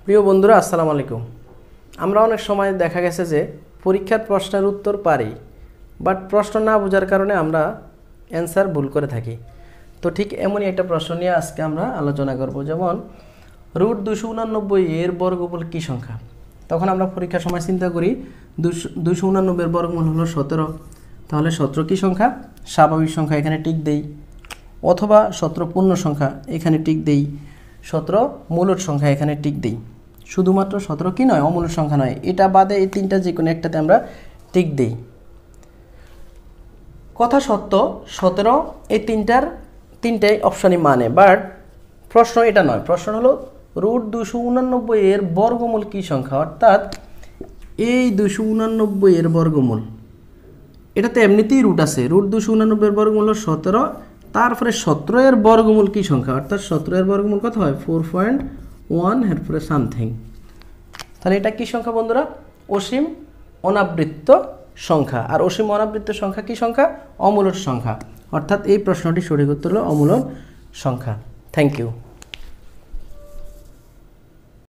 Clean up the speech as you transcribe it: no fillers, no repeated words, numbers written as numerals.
প্রিয় বন্ধুরা, আসসালামু আলাইকুম। আমরা অনেক সময় দেখা গেছে যে পরীক্ষার প্রশ্নের উত্তর পারি, বাট প্রশ্ন না বোঝার কারণে আমরা অ্যান্সার ভুল করে থাকি। তো ঠিক এমনই একটা প্রশ্ন নিয়ে আজকে আমরা আলোচনা করব। যেমন √289 এর বর্গমূল কী সংখ্যা? তখন আমরা পরীক্ষার সময় চিন্তা করি 289 এর বর্গমূল হলো 17। তাহলে 17 কী সংখ্যা? স্বাভাবিক সংখ্যা, এখানে টিক দেই। অথবা 17 পূর্ণ সংখ্যা, এখানে টিক দেই। 17 মূলদ সংখ্যা, এখানে টিক দেই। শুধুমাত্র 17 কি নয়, অমূলদ সংখ্যা নয়। এটা বাদে এই তিনটা যে কোনো একটাতে আমরা টিক দেই। কথা সত্য, 17 এই তিনটাই অপশানই মানে, বাট প্রশ্ন এটা নয়। প্রশ্ন হলো √289 এর বর্গমূল কী সংখ্যা, অর্থাৎ এই 289 এর বর্গমূল। এটাতে এমনিতেই রুট আছে। √289 এর বর্গমূল হলো 17, তারপরে 17 এর বর্গমূল কী সংখ্যা, অর্থাৎ 17 এর বর্গমূল কত হয়? 4.1, এরপরে সামথিং। তাহলে এটা কী সংখ্যা বন্ধুরা? অসীম অনাবৃত্ত সংখ্যা। আর অসীম অনাবৃত্ত সংখ্যা কী সংখ্যা? অমূলদ সংখ্যা। অর্থাৎ এই প্রশ্নটি সঠিক উত্তর হলো অমূলদ সংখ্যা। Thank you.